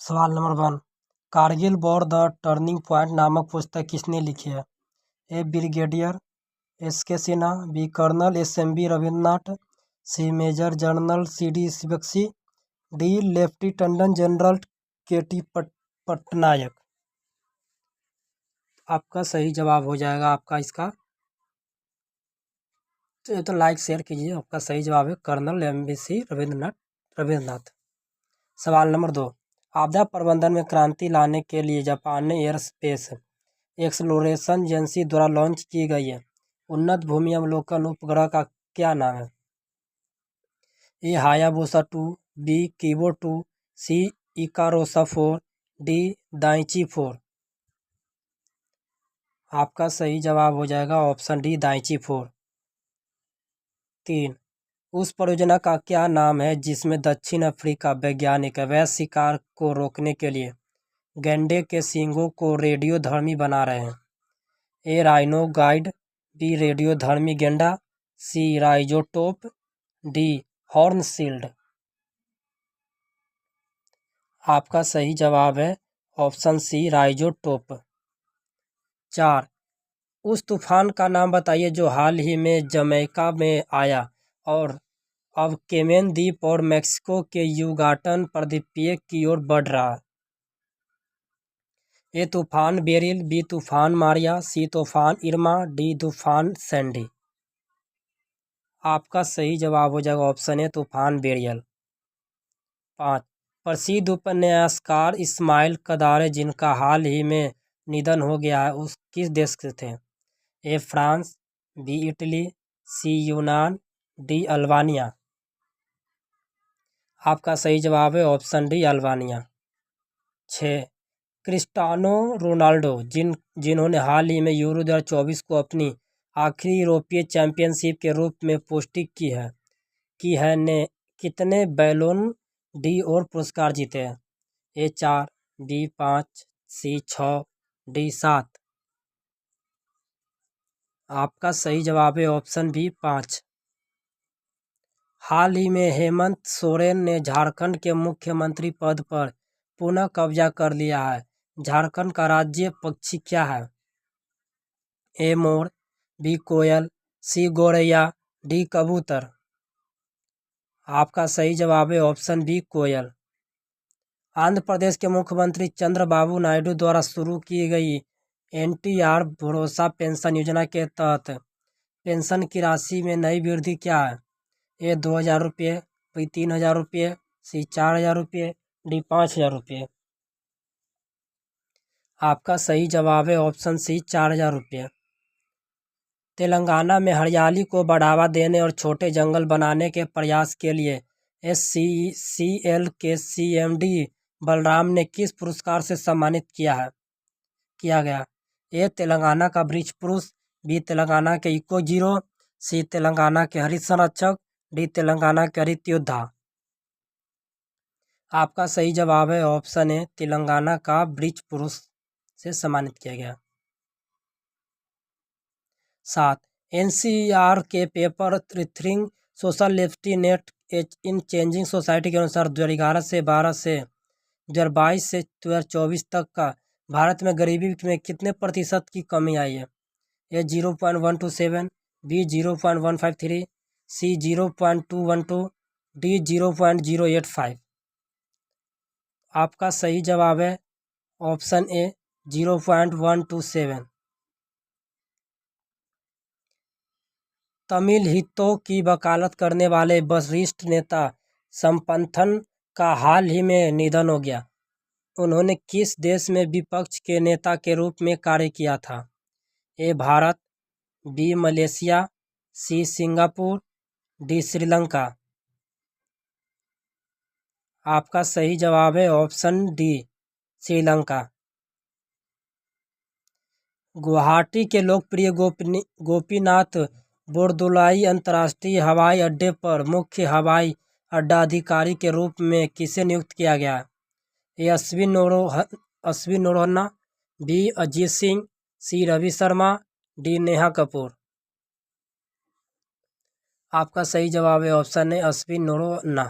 सवाल नंबर 1। Kargil war the turning point नामक पुस्तक किसने लिखी है? A. Brigadier S K. Sinha, B. Colonel S M B. Ravindranath, C. Major general C D. Bakshi, D. Lieutenant general K T. Patnaik. आपका सही जवाब हो जाएगा आपका इसका तो लाइक शेयर कीजिए। आपका सही जवाब है कर्नल एम.बी.सी. रविन्द्रनाथ। सवाल नंबर 2। आपदा प्रबंधन में क्रांति लाने के लिए जापान ने एयर स्पेस एक्सप्लोरेशन एजेंसी द्वारा लॉन्च की गई है उन्नत भूमि अवलोकन उपग्रह का क्या नाम है? A. Hayabusa 2, B. Kibo 2, C. Ikaros 4, D. Daichi 4। आपका सही जवाब हो जाएगा ऑप्शन डी दाइची 4। 3। उस परियोजना का क्या नाम है जिसमें दक्षिण अफ्रीका वैज्ञानिक अवैध शिकार को रोकने के लिए गैंडे के सींगों को रेडियोधर्मी बना रहे हैं? ए. Rhino guide, B. रेडियोधर्मी गेंडा, सी. राइजोटोप, डी. हॉर्नसिल्ड। आपका सही जवाब है ऑप्शन सी राइजोटोप। 4। उस तूफान का नाम बताइए जो हाल ही में जमैका में आया और अब केमेन द्वीप और मैक्सिको के युगाटन प्रायद्वीप की ओर बढ़ रहा है। ए. तूफान बेरिल, बी. तूफान मारिया, सी. तूफान इरमा, डी. तूफान सैंडी। आपका सही जवाब हो जाएगा ऑप्शन ए तूफान बेरियल। 5। प्रसिद्ध उपन्यासकार इस्माइल कदारे जिनका हाल ही में निधन हो गया है उस किस देश के थे? A. France, B. Italy, C. यूनान, डी. अल्बानिया। आपका सही जवाब है option D Albania. 6। Cristiano Ronaldo जिन्होंने हाल ही में यूरो 2024 को अपनी आखिरी यूरोपीय चैंपियनशिप के रूप में पुष्टि की है ने कितने बैलोन डी और पुरस्कार जीते हैं? ए. 4, बी. 5, सी. 6, डी. 7। आपका सही जवाब है ऑप्शन बी 5। हाल ही में हेमंत सोरेन ने झारखंड के मुख्यमंत्री पद पर पुनः कब्जा कर लिया है। झारखंड का राज्य पक्षी क्या है? ए. मोर, बी. कोयल, सी. गौरैया, डी. कबूतर। आपका सही जवाब है ऑप्शन बी कोयल। आंध्र प्रदेश के मुख्यमंत्री चंद्रबाबू नायडू द्वारा शुरू की गई एनटीआर भरोसा पेंशन योजना के तहत पेंशन की राशि में नई वृद्धि क्या है? ए. 2,000 रुपये, बी. 3,000 रुपये, सी. 4,000 रुपये, डी. 5,000 रुपये। आपका सही जवाब है ऑप्शन सी 4,000 रुपये। तेलंगाना में हरियाली को बढ़ावा देने और छोटे जंगल बनाने के प्रयास के लिए SCCL के CMD बलराम ने किस पुरस्कार से सम्मानित किया गया? ए. तेलंगाना का वृक्ष पुरुष, बी. तेलंगाना के इको जीरो, सी. तेलंगाना के हरित संरक्षक, डी. तेलंगाना के हरित योद्धा। आपका सही जवाब है ऑप्शन ए तेलंगाना का वृक्ष पुरुष से सम्मानित किया गया। 7। NCR के paper think social lefty net इन चेंजिंग सोसाइटी के अनुसार 2011 से 12 से 2022 से 2024 तक का भारत में गरीबी में कितने प्रतिशत की कमी आई है? ए. 0.127, बी. 0.153, सी. 0.212, डी. 0.085। आपका सही जवाब है ऑप्शन ए 0.127। तमिल हितों की वकालत करने वाले वरिष्ठ नेता संपन्थन का हाल ही में निधन हो गया। उन्होंने किस देश में विपक्ष के नेता के रूप में कार्य किया था? A. Bharat, B. Malaysia, C. Singapore, D. Sri Lanka. आपका सही जवाब है ऑप्शन डी श्रीलंका। गुवाहाटी के लोकप्रिय गोपीनाथ बोरदोलाई अंतर्राष्ट्रीय हवाई अड्डे पर मुख्य हवाई अड्डा अधिकारी के रूप में किसे नियुक्त किया गया? ए. अश्विन नोरोन्ना, बी. अजीत सिंह, सी. रवि शर्मा, डी. नेहा कपूर। आपका सही जवाब है ऑप्शन है अश्विन नोरोन्ना।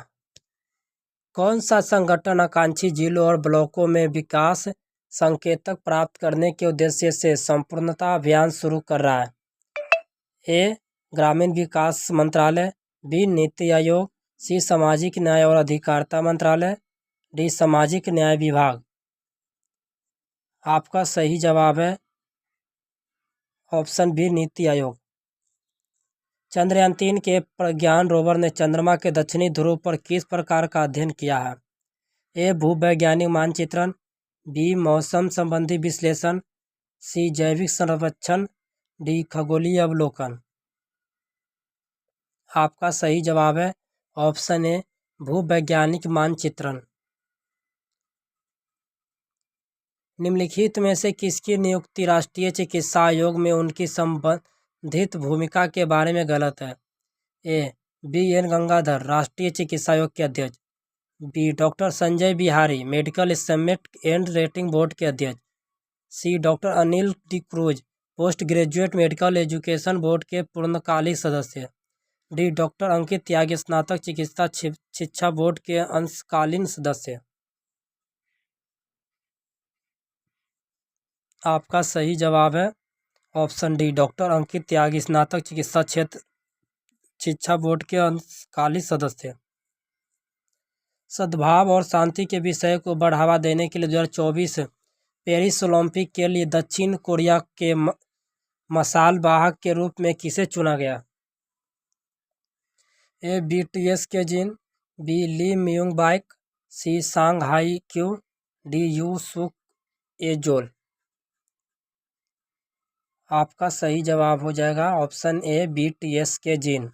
कौन सा संगठन आकांक्षी जिलों और ब्लॉकों में विकास संकेतक प्राप्त करने के उद्देश्य से संपूर्णता अभियान शुरू कर रहा है? ए. ग्रामीण विकास मंत्रालय, बी. नीति आयोग, सी. सामाजिक न्याय और अधिकारिता मंत्रालय, डी. सामाजिक न्याय विभाग। आपका सही जवाब है ऑप्शन बी, नीति आयोग। चंद्रयान-3 के प्रज्ञान रोवर ने चंद्रमा के दक्षिणी ध्रुव पर किस प्रकार का अध्ययन किया है? ए. भूवैज्ञानिक मानचित्रण, बी. मौसम संबंधी विश्लेषण, सी. जैविक संरक्षण, डी. खगोलीय अवलोकन। आपका सही जवाब है ऑप्शन ए, भूवैज्ञानिक मानचित्रण। निम्नलिखित में से किसकी नियुक्ति राष्ट्रीय चिकित्सा आयोग में उनकी संबंधित भूमिका के बारे में गलत है? ए. बी. एन. गंगाधर, राष्ट्रीय चिकित्सा आयोग के अध्यक्ष, B. Doctor Sanjay Bihari, medical assessment and rating board के अध्यक्ष, C. Doctor Anil D'Cruz, post graduate medical education board के पूर्णकालिक सदस्य, डी. डॉक्टर अंकित त्यागी, स्नातक चिकित्सा शिक्षा बोर्ड के अंशकालीन सदस्य। आपका सही जवाब है ऑप्शन डी, डॉक्टर अंकित त्यागी, स्नातक चिकित्सा क्षेत्र शिक्षा बोर्ड के अंशकालीन सदस्य। सद्भाव और शांति के विषय को बढ़ावा देने के लिए 2024 पेरिस ओलंपिक के लिए दक्षिण कोरिया के मशाल वाहक के रूप में किसे चुना गया? ए. BTS के जिन, बी. ली म्यूंग बाइक, सी. सांग हाई क्यू, डी. यू सुक एजोल। आपका सही जवाब हो जाएगा ऑप्शन ए, BTS के जिन।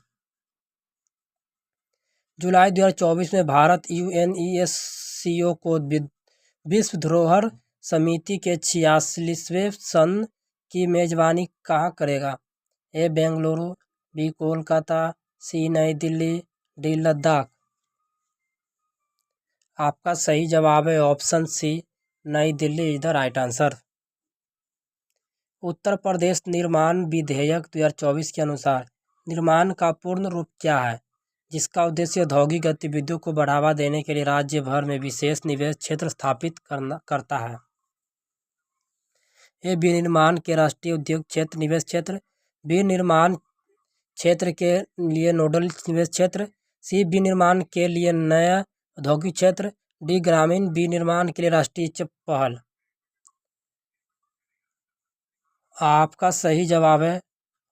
जुलाई 2024 में भारत UNESCO को विश्व धरोहर समिति के 46वें सत्र की मेजबानी कहाँ करेगा? ए. बेंगलुरु, बी. कोलकाता, सी. नई दिल्ली, डी. लद्दाख। आपका सही जवाब है option C, New Delhi is the right answer. Uttar Pradesh निर्माण विधेयक 2024 के अनुसार निर्माण का पूर्ण रूप क्या है, जिसका उद्देश्य औद्योगिक गतिविधियों को बढ़ावा देने के लिए राज्य भर में विशेष निवेश क्षेत्र स्थापित करता है? ए. विनिर्माण के राष्ट्रीय उद्योग क्षेत्र निवेश क्षेत्र, बी. निर्माण क्षेत्र के लिए नोडल निवेश क्षेत्र, सी. विनिर्माण के लिए नया औद्योगिक क्षेत्र, डी. ग्रामीण विनिर्माण के लिए राष्ट्रीय पहल। आपका सही जवाब है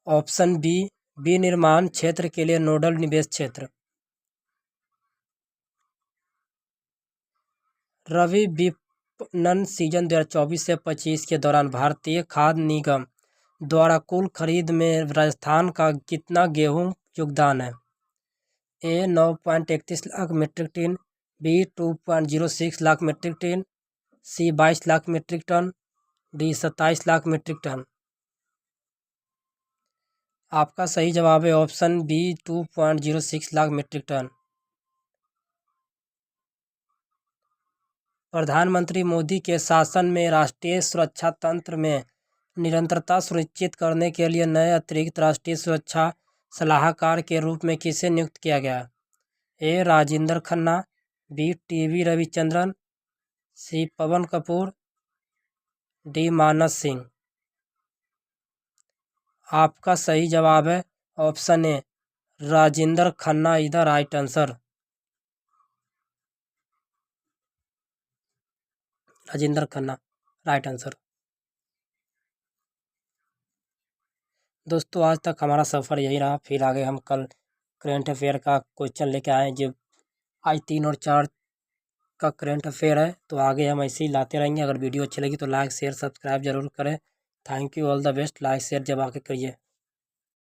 ऑप्शन बी, विनिर्माण क्षेत्र के लिए नोडल निवेश क्षेत्र। रबी विपणन सीजन 2024 से 25 के दौरान भारतीय खाद्य निगम द्वारा कुल खरीद में राजस्थान का कितना गेहूं योगदान है? A. 9.31 lakh metric ton, B. 2.06 lakh metric ton, C. 22 lakh metric ton, D. 27 lakh metric ton. आपका सही जवाब है option B, 2.06 lakh metric ton. प्रधानमंत्री मोदी के शासन में राष्ट्रीय सुरक्षा तंत्र में निरंतरता सुनिश्चित करने के लिए नए अतिरिक्त राष्ट्रीय सुरक्षा सलाहकार के रूप में किसे नियुक्त किया गया? ए. राजेंद्र खन्ना, बी. टी.वी. रविचंद्रन, सी. पवन कपूर, डी. मानस सिंह। आपका सही जवाब है option A, Rajendra Khanna is the right answer. Rajendra Khanna right answer. दोस्तों आज तक हमारा सफ़र यही रहा, फिर आगे हम कल करेंट अफेयर का क्वेश्चन लेके आए जो आज 3 और 4 का करेंट अफेयर है, तो आगे हम ऐसे ही लाते रहेंगे। अगर वीडियो अच्छी लगी तो लाइक शेयर सब्सक्राइब जरूर करें। Thank you, all the best. Like share जब आके करिए।